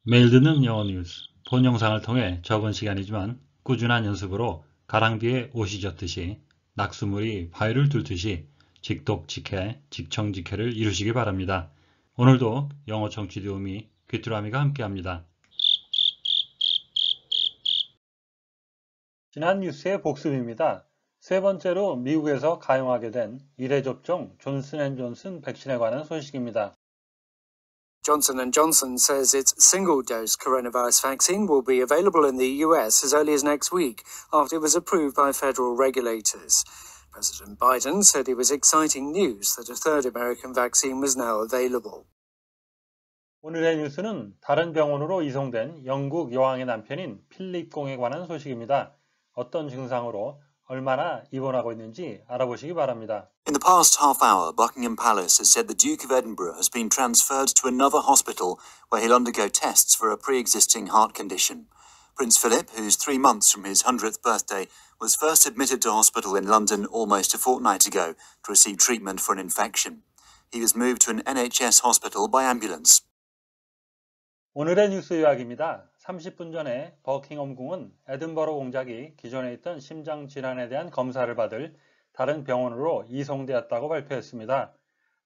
매일 듣는 영어 뉴스, 본 영상을 통해 적은 시간이지만 꾸준한 연습으로 가랑비에 옷이 젖듯이 낙수물이 바위를 뚫듯이 직독직해, 직청직해를 이루시기 바랍니다. 오늘도 영어 청취 도우미 귀뚜라미가 함께합니다. 지난 뉴스의 복습입니다. 세 번째로 미국에서 가용하게 된 1회 접종 존슨앤존슨 백신에 관한 소식입니다. Johnson & Johnson says its single-dose coronavirus vaccine will be available in the US as early as next week, after it was approved by federal regulators. President Biden said it was exciting news that a third American vaccine was now available. 오늘의 뉴스는 다른 병원으로 이송된 영국 여왕의 남편인 필립 공에 관한 소식입니다. 어떤 증상으로 얼마나 입원하고 있는지 알아보시기 바랍니다. In the past half hour, Buckingham Palace has said the Duke of Edinburgh has been transferred to another hospital where he'll undergo tests for a pre-existing heart condition. Prince Philip, who's 3 months from his 100th birthday, was first admitted to hospital in London almost a fortnight ago to receive treatment for an infection. He was moved to an NHS hospital by ambulance. 오늘의 뉴스 요약입니다. 30분 전에 버킹엄궁은 에든버러 공작이 기존에 있던 심장 질환에 대한 검사를 받을 다른 병원으로 이송되었다고 발표했습니다.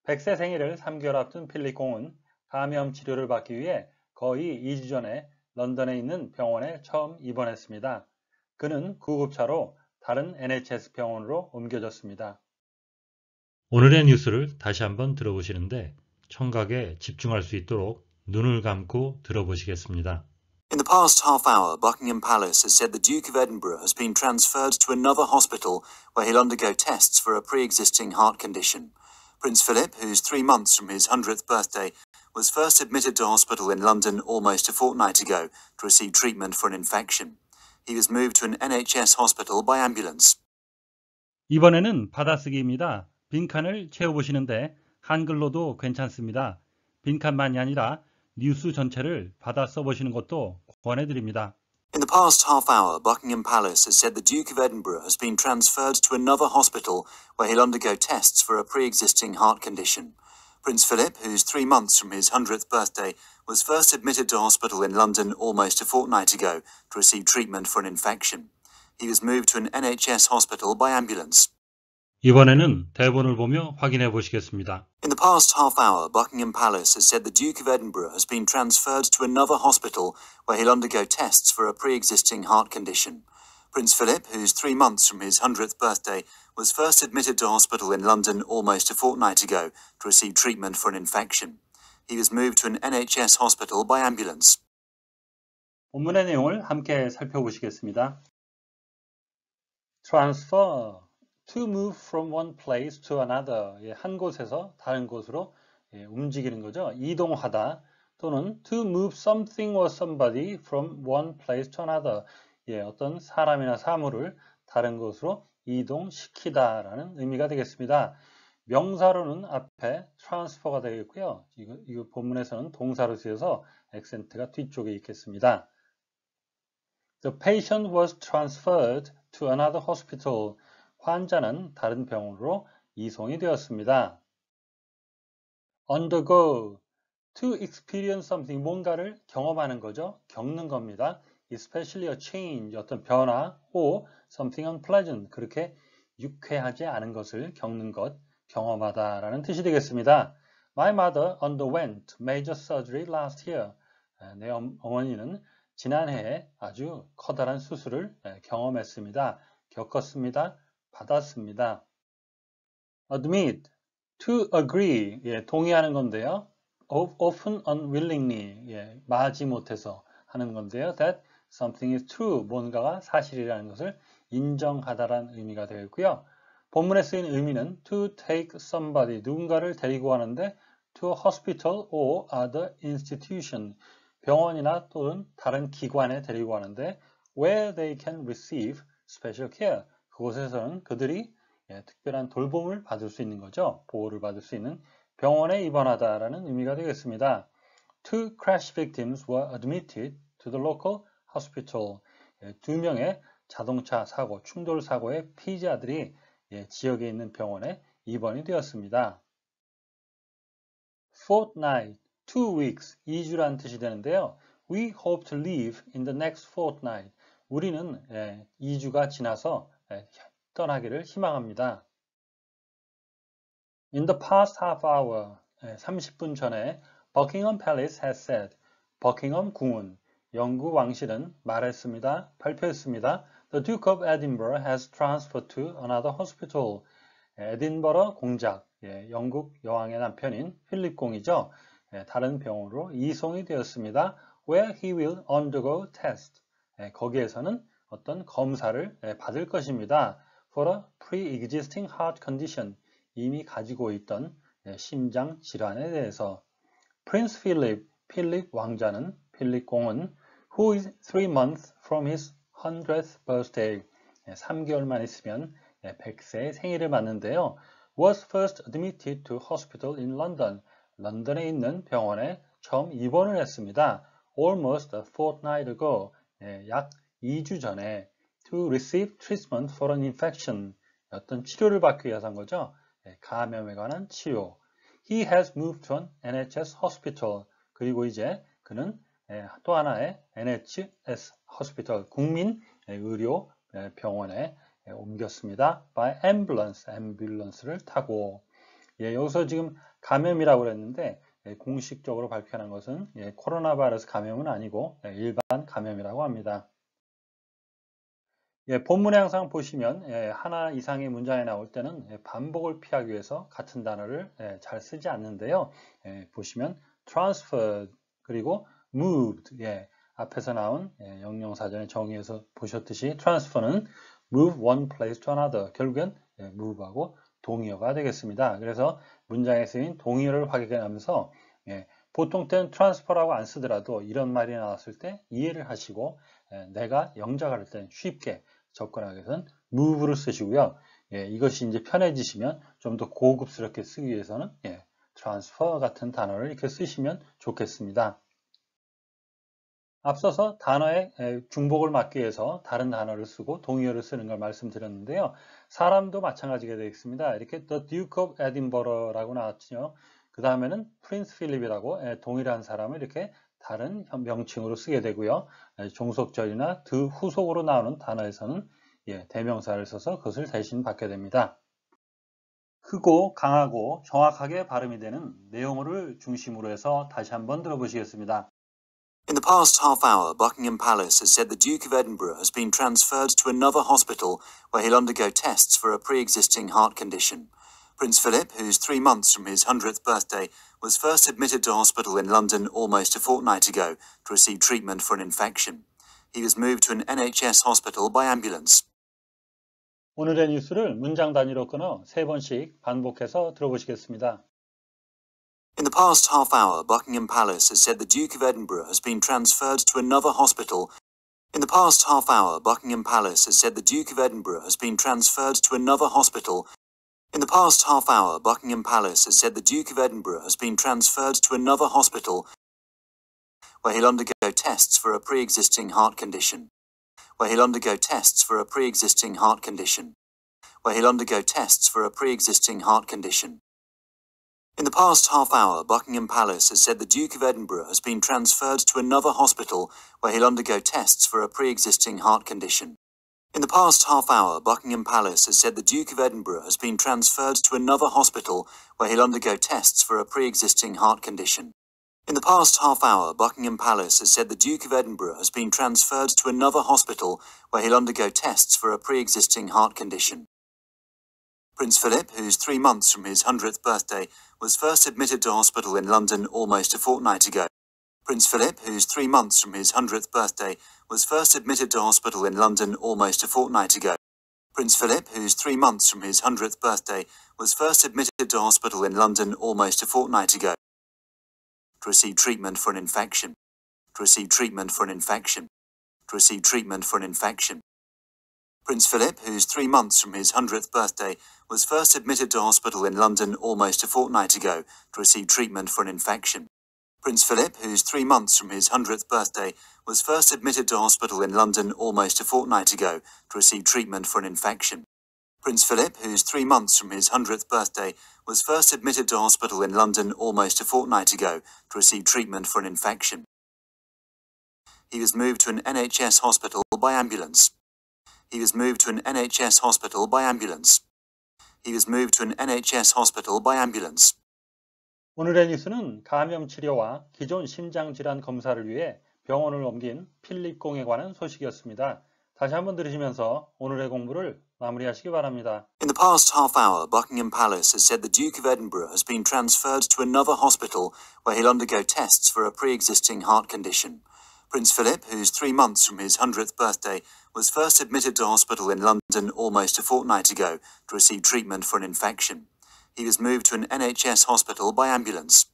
100세 생일을 3개월 앞둔 필립 공은 감염 치료를 받기 위해 거의 2주 전에 런던에 있는 병원에 처음 입원했습니다. 그는 구급차로 다른 NHS 병원으로 옮겨졌습니다. 오늘의 뉴스를 다시 한번 들어보시는데 청각에 집중할 수 있도록 눈을 감고 들어보시겠습니다. In the past half hour, Buckingham Palace has said the Duke of Edinburgh has been transferred to another hospital where he'll undergo tests for a pre-existing heart condition. Prince Philip, who's 3 months from his 100th birthday, was first admitted to hospital in London almost a fortnight ago to receive treatment for an infection. He was moved to an NHS hospital by ambulance. 이번에는 받아쓰기입니다. 빈칸을 채워보시는데 한글로도 괜찮습니다. 빈칸만이 아니라 뉴스 전체를 받아 써보시는 것도 권해드립니다. In the past half hour, Buckingham Palace has said the Duke of Edinburgh has been transferred to another hospital where he'll undergo tests for a pre-existing heart condition. Prince Philip, who's 3 months from his 100th birthday, was first admitted to hospital in London almost a fortnight ago to receive treatment for an infection. He was moved to an NHS hospital by ambulance. 이번에는 대본을 보며 확인해 보시겠습니다. In the past half hour, Buckingham Palace has said the Duke of Edinburgh has been transferred to another hospital where he'll undergo tests for a pre-existing heart condition. Prince Philip, who's 3 months from his 100th birthday, was first admitted to hospital in London almost a fortnight ago to receive treatment for an infection. He was moved to an NHS hospital by ambulance. 본문의 내용을 함께 살펴보시겠습니다. Transfer, to move from one place to another. 한 곳에서 다른 곳으로 움직이는 거죠. 이동하다 또는 to move something or somebody from one place to another. 어떤 사람이나 사물을 다른 곳으로 이동시키다라는 의미가 되겠습니다. 명사로는 앞에 transfer가 되겠고요. 이거 본문에서는 동사로 쓰여서 액센트가 뒤쪽에 있겠습니다. The patient was transferred to another hospital. 환자는 다른 병원으로 이송이 되었습니다. Undergo, to experience something, 뭔가를 경험하는 거죠. 겪는 겁니다. Especially a change, 어떤 변화, or something unpleasant, 그렇게 유쾌하지 않은 것을 겪는 것, 경험하다라는 뜻이 되겠습니다. My mother underwent major surgery last year. 내 어머니는 지난해에 아주 커다란 수술을 경험했습니다. 겪었습니다. 받았습니다. Admit, to agree, 동의하는 건데요. Often unwillingly, 마지 못해서 하는 건데요. That something is true, 뭔가가 사실이라는 것을 인정하다라는 의미가 되겠고요. 본문에 쓰인 의미는 to take somebody, 누군가를 데리고 가는데 to a hospital or other institution, 병원이나 또는 다른 기관에 데리고 가는데 where they can receive special care, 그곳에서는 그들이 특별한 돌봄을 받을 수 있는 거죠. 보호를 받을 수 있는 병원에 입원하다라는 의미가 되겠습니다. Two crash victims were admitted to the local hospital. 2명의 자동차 사고, 충돌 사고의 피의자들이 지역에 있는 병원에 입원이 되었습니다. Fortnight, 2 weeks, 2주란 뜻이 되는데요. We hope to leave in the next fortnight. 우리는 2주가 지나서 떠나기를 희망합니다. In the past half hour, 30분 전에 Buckingham Palace has said, 버킹엄 궁은 영국 왕실은 말했습니다. 발표했습니다. The Duke of Edinburgh has transferred to another hospital. 에딘버러 공작, 영국 여왕의 남편인 필립 공이죠. 다른 병원으로 이송이 되었습니다. Where he will undergo test. 거기에서는 어떤 검사를 받을 것입니다. For a pre-existing heart condition. 이미 가지고 있던 심장 질환에 대해서. Prince Philip, 필립 왕자는, 필립 공은 who is 3 months from his 100th birthday. 3개월만 있으면 100세의 생일을 맞는데요. Was first admitted to hospital in London. 런던에 있는 병원에 처음 입원을 했습니다. Almost a fortnight ago. 약 2주 전에 to receive treatment for an infection. 어떤 치료를 받기 위해서 한 거죠. 감염에 관한 치료. He has moved to an NHS hospital. 그리고 이제 그는 또 하나의 NHS hospital, 국민 의료 병원에 옮겼습니다. by ambulance, 앰뷸런스를 타고. 여기서 지금 감염이라고 그랬는데 공식적으로 발표한 것은 코로나 바이러스 감염은 아니고 일반 감염이라고 합니다. 본문에 항상 보시면 하나 이상의 문장이 나올 때는 반복을 피하기 위해서 같은 단어를 잘 쓰지 않는데요. 보시면 transferred 그리고 moved 앞에서 나온 영영사전의 정의에서 보셨듯이 transfer는 move one place to another 결국엔 move하고 동의어가 되겠습니다. 그래서 문장에 쓰인 동의어를 확인하면서 보통 때는 transfer라고 안 쓰더라도 이런 말이 나왔을 때 이해를 하시고 내가 영작할 때는 쉽게 접근하기 위해서는 move를 쓰시고요. 이것이 이제 편해지시면 좀 더 고급스럽게 쓰기 위해서는 transfer 같은 단어를 이렇게 쓰시면 좋겠습니다. 앞서서 단어의 중복을 막기 위해서 다른 단어를 쓰고 동의어를 쓰는 걸 말씀드렸는데요. 사람도 마찬가지가 되겠습니다. 이렇게 The Duke of Edinburgh라고 나왔죠. 그 다음에는 Prince Philip이라고 동일한 사람을 이렇게 다른 명칭으로 쓰게 되고요. 종속절이나 그 후속으로 나오는 단어에서는 대명사를 써서 그것을 대신 받게 됩니다. 크고 강하고 정확하게 발음이 되는 내용어를 중심으로 해서 다시 한번 들어보시겠습니다. In the past half hour, Buckingham Palace has said the Duke of Edinburgh has been transferred to another hospital where he'll undergo tests for a pre-existing heart condition. Prince Philip, who's 3 months from his 100th birthday, was first admitted to hospital in London almost a fortnight ago to receive treatment for an infection. He was moved to an NHS hospital by ambulance. 오늘의 뉴스를 문장 단위로 끊어 3번씩 반복해서 들어보시겠습니다. In the past half hour, Buckingham Palace has said the Duke of Edinburgh has been transferred to another hospital. In the past half hour, Buckingham Palace has said the Duke of Edinburgh has been transferred to another hospital. In the past half hour, Buckingham Palace has said the Duke of Edinburgh has been transferred to another hospital where he'll undergo tests for a pre-existing heart condition. Where he'll undergo tests for a pre-existing heart condition. Where he'll undergo tests for a pre-existing heart condition. In the past half hour, Buckingham Palace has said the Duke of Edinburgh has been transferred to another hospital where he'll undergo tests for a pre-existing heart condition. In the past half hour, Buckingham Palace has said the Duke of Edinburgh has been transferred to another hospital where he'll undergo tests for a pre-existing heart condition. In the past half hour, Buckingham Palace has said the Duke of Edinburgh has been transferred to another hospital where he'll undergo tests for a pre-existing heart condition. Prince Philip, who's 3 months from his 100th birthday, was first admitted to hospital in London almost a fortnight ago. Prince Philip, who's 3 months from his 100th birthday, was first admitted to hospital in London almost a fortnight ago. Prince Philip, who's 3 months from his 100th birthday, was first admitted to hospital in London almost a fortnight ago to receive treatment for an infection. To receive treatment for an infection. To receive treatment for an infection. Prince Philip, who's 3 months from his 100th birthday, was first admitted to hospital in London almost a fortnight ago to receive treatment for an infection. Prince Philip, who's 3 months from his 100th birthday, was first admitted to hospital in London almost a fortnight ago to receive treatment for an infection. Prince Philip, who's 3 months from his 100th birthday, was first admitted to hospital in London almost a fortnight ago to receive treatment for an infection. He was moved to an NHS hospital by ambulance. He was moved to an NHS hospital by ambulance. He was moved to an NHS hospital by ambulance. 오늘의 뉴스는 감염 치료와 기존 심장질환 검사를 위해 병원을 옮긴 필립 공에 관한 소식이었습니다. 다시 한번 들으시면서 오늘의 공부를 마무리하시기 바랍니다. In the past half hour, Buckingham Palace has said the Duke of Edinburgh has been transferred to another hospital where he'll undergo tests for a pre-existing heart condition. Prince Philip, who's 3 months from his 100th birthday, was first admitted to hospital in London almost a fortnight ago to receive treatment for an infection. He was moved to an NHS hospital by ambulance.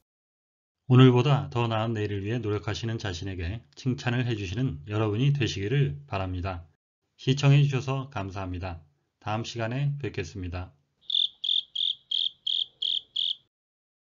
오늘보다 더 나은 내일을 위해 노력하시는 자신에게 칭찬을 해주시는 여러분이 되시기를 바랍니다. 시청해 주셔서 감사합니다. 다음 시간에 뵙겠습니다.